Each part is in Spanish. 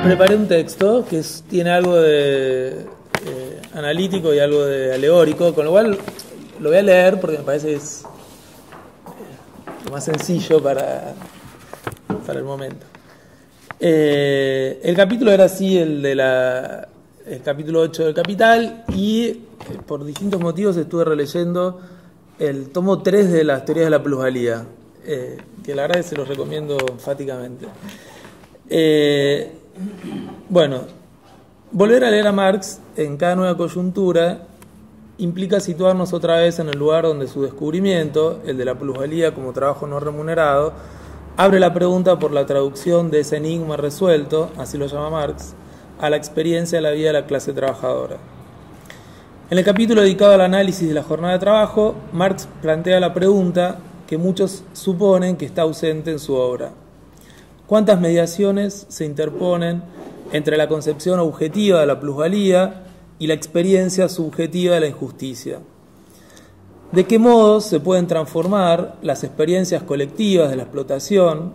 Preparé un texto que tiene algo de analítico y algo de alegórico, con lo cual lo voy a leer porque me parece que es lo más sencillo para el momento. El capítulo era así, el capítulo 8 del Capital, y por distintos motivos estuve releyendo el tomo 3 de las teorías de la plusvalía, que la verdad es que se los recomiendo enfáticamente. Bueno, volver a leer a Marx en cada nueva coyuntura implica situarnos otra vez en el lugar donde su descubrimiento, el de la plusvalía como trabajo no remunerado, abre la pregunta por la traducción de ese enigma resuelto, así lo llama Marx, a la experiencia de la vida de la clase trabajadora. En el capítulo dedicado al análisis de la jornada de trabajo, Marx plantea la pregunta que muchos suponen que está ausente en su obra. ¿Cuántas mediaciones se interponen entre la concepción objetiva de la plusvalía y la experiencia subjetiva de la injusticia? ¿De qué modo se pueden transformar las experiencias colectivas de la explotación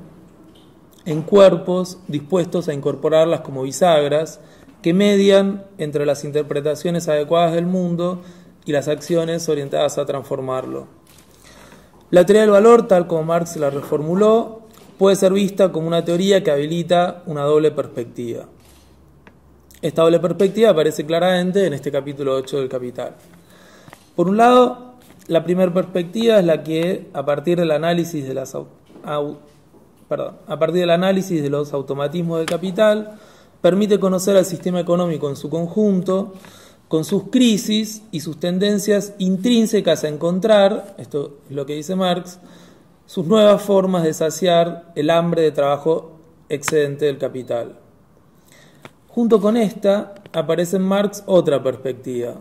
en cuerpos dispuestos a incorporarlas como bisagras que median entre las interpretaciones adecuadas del mundo y las acciones orientadas a transformarlo? La teoría del valor, tal como Marx la reformuló, puede ser vista como una teoría que habilita una doble perspectiva. Esta doble perspectiva aparece claramente en este capítulo 8 del Capital. Por un lado, la primera perspectiva es la que, a partir del análisis de los automatismos del capital, permite conocer al sistema económico en su conjunto, con sus crisis y sus tendencias intrínsecas a encontrar, esto es lo que dice Marx, sus nuevas formas de saciar el hambre de trabajo excedente del capital. Junto con esta aparece en Marx otra perspectiva,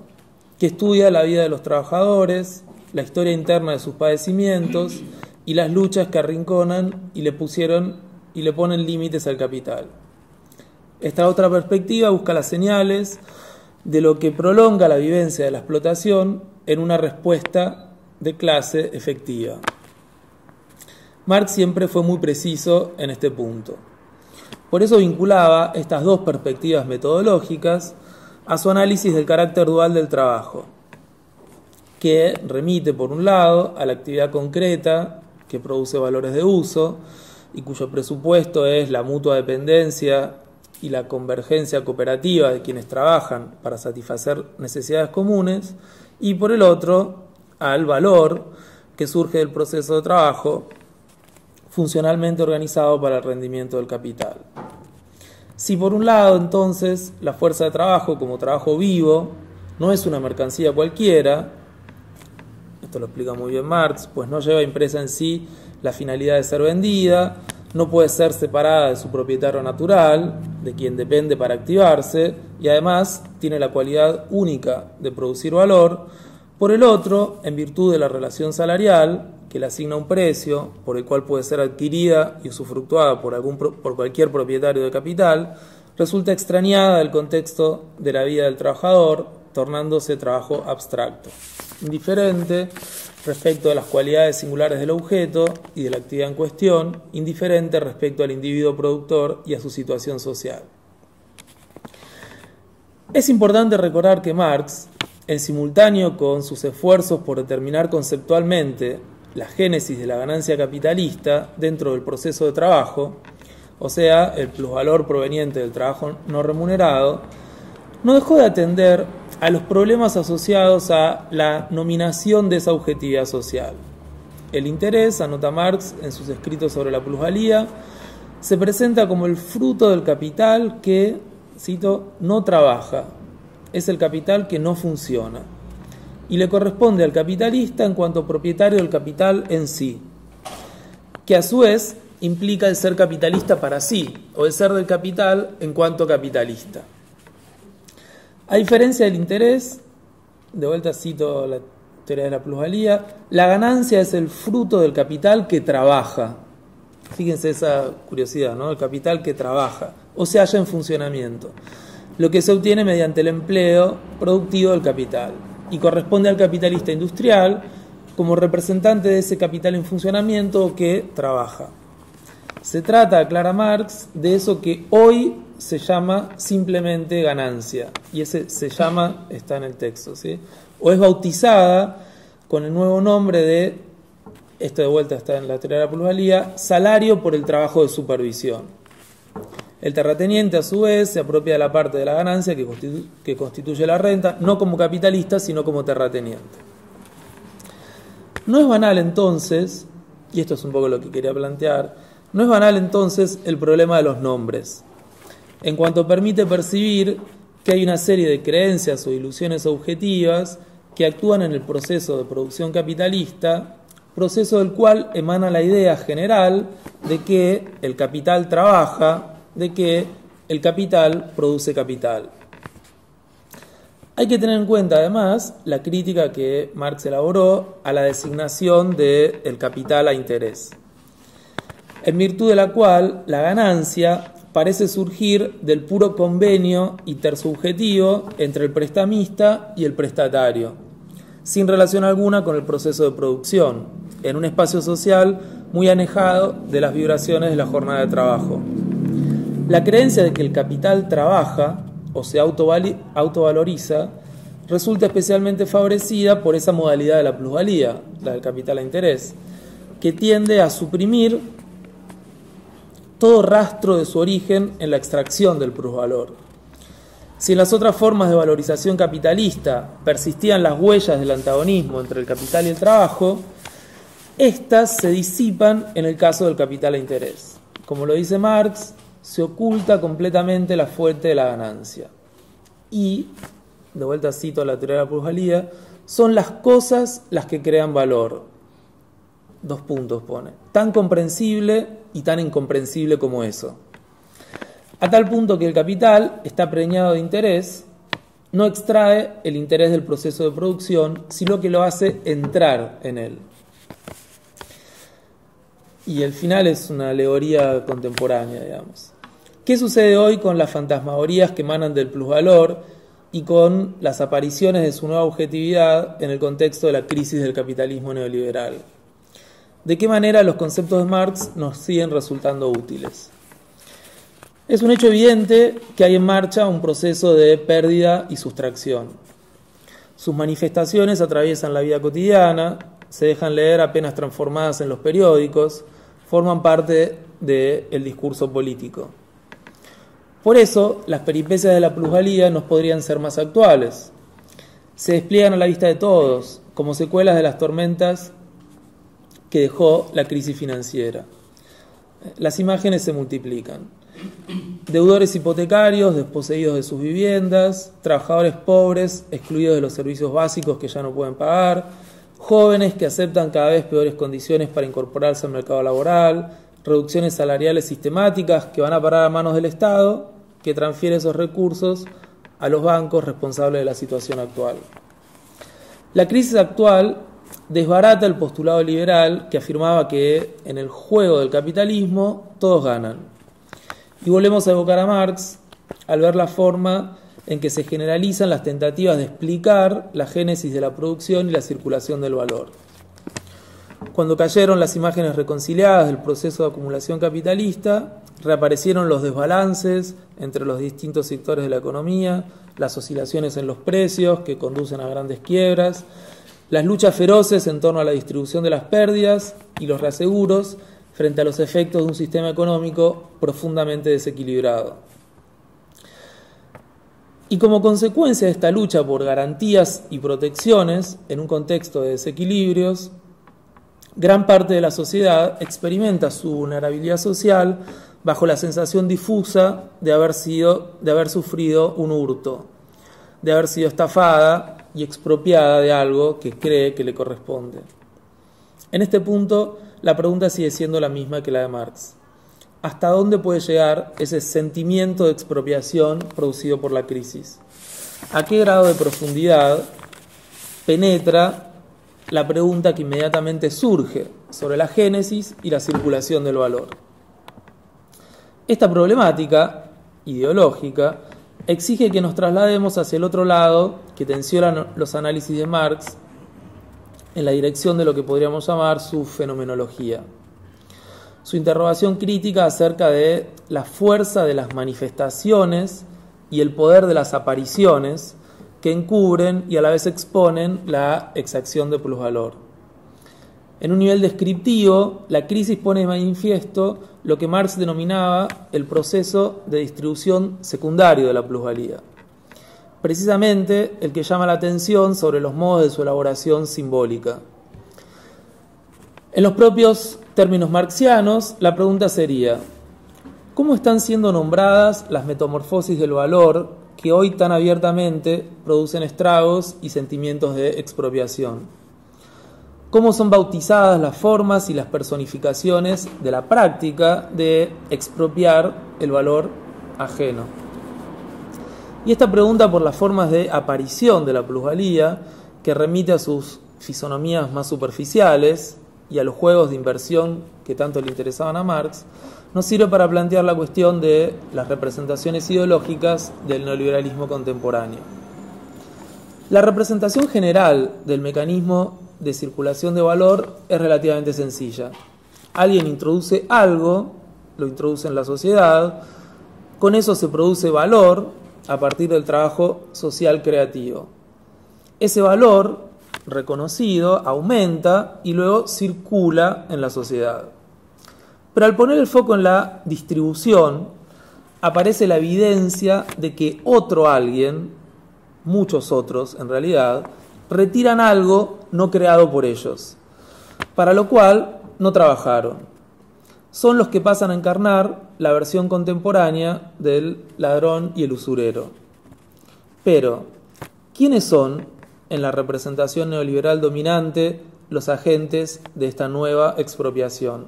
que estudia la vida de los trabajadores, la historia interna de sus padecimientos y las luchas que arrinconan y le ponen límites al capital. Esta otra perspectiva busca las señales de lo que prolonga la vivencia de la explotación en una respuesta de clase efectiva. Marx siempre fue muy preciso en este punto. Por eso vinculaba estas dos perspectivas metodológicas a su análisis del carácter dual del trabajo, que remite, por un lado, a la actividad concreta que produce valores de uso y cuyo presupuesto es la mutua dependencia y la convergencia cooperativa de quienes trabajan para satisfacer necesidades comunes, y por el otro, al valor que surge del proceso de trabajo funcionalmente organizado para el rendimiento del capital. Si por un lado, entonces, la fuerza de trabajo como trabajo vivo no es una mercancía cualquiera, esto lo explica muy bien Marx, pues no lleva impresa en sí la finalidad de ser vendida, no puede ser separada de su propietario natural, de quien depende para activarse, y además tiene la cualidad única de producir valor. Por el otro, en virtud de la relación salarial, que le asigna un precio por el cual puede ser adquirida y usufructuada por cualquier propietario de capital, resulta extrañada del contexto de la vida del trabajador, tornándose trabajo abstracto, indiferente respecto de las cualidades singulares del objeto y de la actividad en cuestión, indiferente respecto al individuo productor y a su situación social. Es importante recordar que Marx, en simultáneo con sus esfuerzos por determinar conceptualmente la génesis de la ganancia capitalista dentro del proceso de trabajo, o sea, el plusvalor proveniente del trabajo no remunerado, no dejó de atender a los problemas asociados a la nominación de esa objetividad social. El interés, anota Marx en sus escritos sobre la plusvalía, se presenta como el fruto del capital que, cito, no trabaja, es el capital que no funciona, y le corresponde al capitalista en cuanto propietario del capital en sí, que a su vez implica el ser capitalista para sí, o el ser del capital en cuanto capitalista. A diferencia del interés, de vuelta cito la teoría de la plusvalía, la ganancia es el fruto del capital que trabaja. Fíjense esa curiosidad, ¿no? El capital que trabaja o se halla en funcionamiento, lo que se obtiene mediante el empleo productivo del capital y corresponde al capitalista industrial como representante de ese capital en funcionamiento que trabaja. Se trata, aclara Marx, de eso que hoy se llama simplemente ganancia, y ese se llama está en el texto, ¿sí? O es bautizada con el nuevo nombre de, esto de vuelta está en la teoría de la plusvalía, salario por el trabajo de supervisión. El terrateniente, a su vez, se apropia de la parte de la ganancia que constituye la renta, no como capitalista, sino como terrateniente. No es banal entonces, y esto es un poco lo que quería plantear, no es banal entonces el problema de los nombres, en cuanto permite percibir que hay una serie de creencias o ilusiones objetivas que actúan en el proceso de producción capitalista, proceso del cual emana la idea general de que el capital trabaja, de que el capital produce capital. Hay que tener en cuenta además la crítica que Marx elaboró a la designación del capital a interés, en virtud de la cual la ganancia parece surgir del puro convenio intersubjetivo entre el prestamista y el prestatario, sin relación alguna con el proceso de producción, en un espacio social muy alejado de las vibraciones de la jornada de trabajo. La creencia de que el capital trabaja o se autovaloriza resulta especialmente favorecida por esa modalidad de la plusvalía, la del capital a interés, que tiende a suprimir todo rastro de su origen en la extracción del plusvalor. Si en las otras formas de valorización capitalista persistían las huellas del antagonismo entre el capital y el trabajo, estas se disipan en el caso del capital a interés. Como lo dice Marx, se oculta completamente la fuente de la ganancia. Y, de vuelta cito la teoría de la plusvalía, son las cosas las que crean valor. 2 puntos pone. Tan comprensible y tan incomprensible como eso. A tal punto que el capital está preñado de interés, no extrae el interés del proceso de producción, sino que lo hace entrar en él. Y el final es una alegoría contemporánea, digamos. ¿Qué sucede hoy con las fantasmagorías que emanan del plusvalor y con las apariciones de su nueva objetividad en el contexto de la crisis del capitalismo neoliberal? ¿De qué manera los conceptos de Marx nos siguen resultando útiles? Es un hecho evidente que hay en marcha un proceso de pérdida y sustracción. Sus manifestaciones atraviesan la vida cotidiana, se dejan leer apenas transformadas en los periódicos, forman parte del discurso político. Por eso, las peripecias de la plusvalía nos podrían ser más actuales. Se despliegan a la vista de todos, como secuelas de las tormentas que dejó la crisis financiera. Las imágenes se multiplican. Deudores hipotecarios, desposeídos de sus viviendas, trabajadores pobres, excluidos de los servicios básicos que ya no pueden pagar, jóvenes que aceptan cada vez peores condiciones para incorporarse al mercado laboral, reducciones salariales sistemáticas que van a parar a manos del Estado, que transfiere esos recursos a los bancos responsables de la situación actual. La crisis actual desbarata el postulado liberal que afirmaba que en el juego del capitalismo todos ganan. Y volvemos a evocar a Marx al ver la forma en que se generalizan las tentativas de explicar la génesis de la producción y la circulación del valor. Cuando cayeron las imágenes reconciliadas del proceso de acumulación capitalista, reaparecieron los desbalances entre los distintos sectores de la economía, las oscilaciones en los precios que conducen a grandes quiebras, las luchas feroces en torno a la distribución de las pérdidas y los reaseguros frente a los efectos de un sistema económico profundamente desequilibrado. Y como consecuencia de esta lucha por garantías y protecciones en un contexto de desequilibrios, gran parte de la sociedad experimenta su vulnerabilidad social bajo la sensación difusa de haber sufrido un hurto, de haber sido estafada y expropiada de algo que cree que le corresponde. En este punto, la pregunta sigue siendo la misma que la de Marx. hasta dónde puede llegar ese sentimiento de expropiación producido por la crisis. ¿A qué grado de profundidad penetra la pregunta que inmediatamente surge sobre la génesis y la circulación del valor? Esta problemática ideológica exige que nos traslademos hacia el otro lado que tensionan los análisis de Marx en la dirección de lo que podríamos llamar su fenomenología. Su interrogación crítica acerca de la fuerza de las manifestaciones y el poder de las apariciones que encubren y a la vez exponen la exacción de plusvalor. En un nivel descriptivo, la crisis pone de manifiesto lo que Marx denominaba el proceso de distribución secundario de la plusvalía, precisamente el que llama la atención sobre los modos de su elaboración simbólica. En los propios términos marxianos, la pregunta sería: ¿cómo están siendo nombradas las metamorfosis del valor que hoy tan abiertamente producen estragos y sentimientos de expropiación? ¿Cómo son bautizadas las formas y las personificaciones de la práctica de expropiar el valor ajeno? Y esta pregunta por las formas de aparición de la plusvalía, que remite a sus fisonomías más superficiales y a los juegos de inversión que tanto le interesaban a Marx, nos sirve para plantear la cuestión de las representaciones ideológicas del neoliberalismo contemporáneo. La representación general del mecanismo de circulación de valor es relativamente sencilla. Alguien introduce algo, lo introduce en la sociedad, con eso se produce valor a partir del trabajo social creativo. Ese valor reconocido aumenta y luego circula en la sociedad. Pero al poner el foco en la distribución, aparece la evidencia de que otro alguien, muchos otros en realidad, retiran algo no creado por ellos, para lo cual no trabajaron. Son los que pasan a encarnar la versión contemporánea del ladrón y el usurero. Pero, ¿quiénes son, en la representación neoliberal dominante, los agentes de esta nueva expropiación?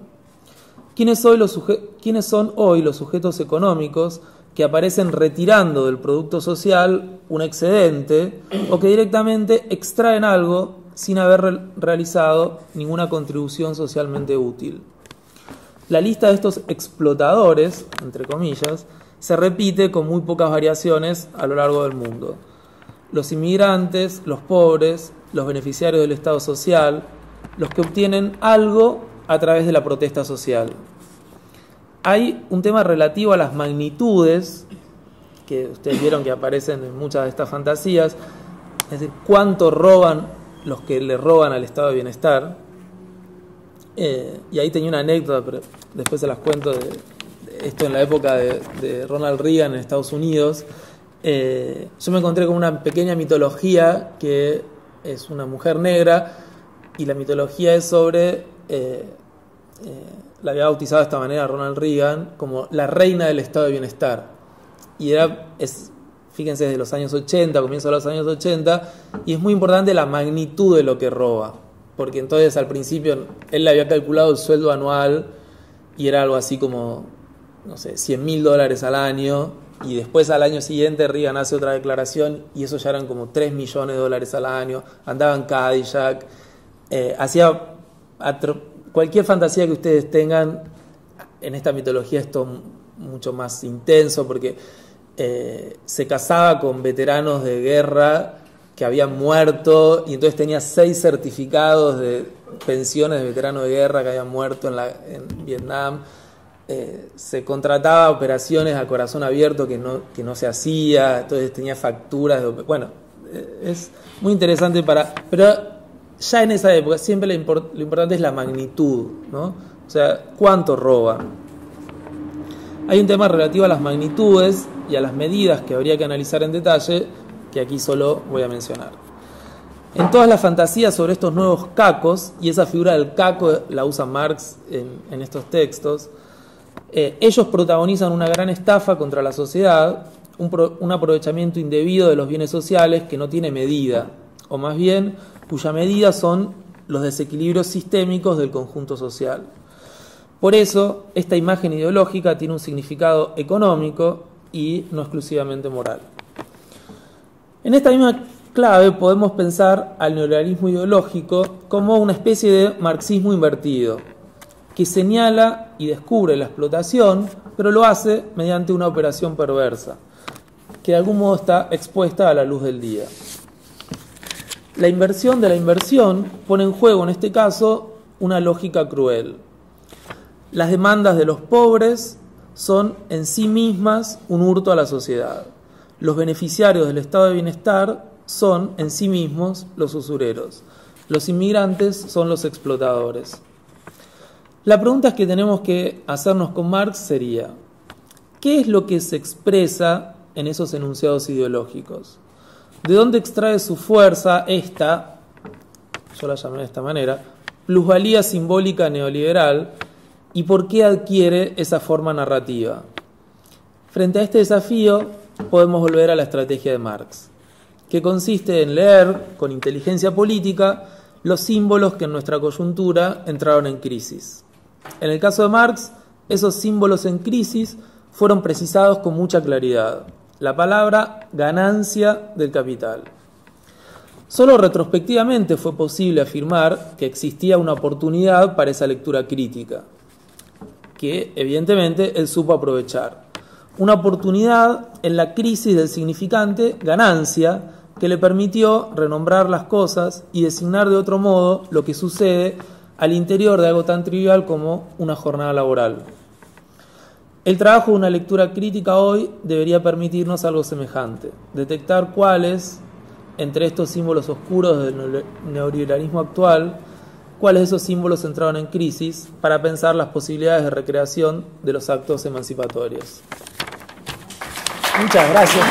¿Quiénes son hoy los sujetos económicos que aparecen retirando del producto social un excedente o que directamente extraen algo sin haber realizado ninguna contribución socialmente útil? La lista de estos explotadores, entre comillas, se repite con muy pocas variaciones a lo largo del mundo. Los inmigrantes, los pobres, los beneficiarios del Estado social, los que obtienen algo a través de la protesta social. Hay un tema relativo a las magnitudes, que ustedes vieron que aparecen en muchas de estas fantasías, es decir, cuánto roban los que le roban al estado de bienestar. Y ahí tenía una anécdota, pero después se las cuento, de esto en la época de Ronald Reagan en Estados Unidos. Yo me encontré con una pequeña mitología que es una mujer negra, y la mitología es sobre... la había bautizado de esta manera Ronald Reagan como la reina del estado de bienestar. Y fíjense, desde los años 80, comienzo de los años 80, y es muy importante la magnitud de lo que roba. Porque entonces al principio él le había calculado el sueldo anual y era algo así como, no sé, $100.000 al año. Y después al año siguiente Reagan hace otra declaración y eso ya eran como $3 millones al año. Andaba en Cadillac, hacía... Cualquier fantasía que ustedes tengan, en esta mitología es todo mucho más intenso, porque se casaba con veteranos de guerra que habían muerto, y entonces tenía 6 certificados de pensiones de veteranos de guerra que habían muerto en Vietnam. Se contrataba operaciones a corazón abierto que no se hacía, entonces tenía facturas bueno, es muy interesante pero ya en esa época siempre lo importante es la magnitud, ¿no? O sea, ¿cuánto roba? Hay un tema relativo a las magnitudes y a las medidas que habría que analizar en detalle, que aquí solo voy a mencionar. En todas las fantasías sobre estos nuevos cacos, y esa figura del caco la usa Marx en estos textos, ellos protagonizan una gran estafa contra la sociedad, un aprovechamiento indebido de los bienes sociales que no tiene medida, o más bien cuya medida son los desequilibrios sistémicos del conjunto social. Por eso, esta imagen ideológica tiene un significado económico y no exclusivamente moral. En esta misma clave podemos pensar al neoliberalismo ideológico como una especie de marxismo invertido, que señala y descubre la explotación, pero lo hace mediante una operación perversa, que de algún modo está expuesta a la luz del día. La inversión de la inversión pone en juego, en este caso, una lógica cruel. Las demandas de los pobres son en sí mismas un hurto a la sociedad. Los beneficiarios del estado de bienestar son en sí mismos los usureros. Los inmigrantes son los explotadores. La pregunta que tenemos que hacernos con Marx sería: ¿qué es lo que se expresa en esos enunciados ideológicos? ¿De dónde extrae su fuerza esta, yo la llamé de esta manera, plusvalía simbólica neoliberal, y por qué adquiere esa forma narrativa? Frente a este desafío podemos volver a la estrategia de Marx, que consiste en leer con inteligencia política los símbolos que en nuestra coyuntura entraron en crisis. En el caso de Marx, esos símbolos en crisis fueron precisados con mucha claridad. La palabra ganancia del capital. Solo retrospectivamente fue posible afirmar que existía una oportunidad para esa lectura crítica, que evidentemente él supo aprovechar. Una oportunidad en la crisis del significante ganancia, que le permitió renombrar las cosas y designar de otro modo lo que sucede al interior de algo tan trivial como una jornada laboral. El trabajo de una lectura crítica hoy debería permitirnos algo semejante: detectar cuáles, entre estos símbolos oscuros del neoliberalismo actual, cuáles de esos símbolos entraron en crisis para pensar las posibilidades de recreación de los actos emancipatorios. Muchas gracias.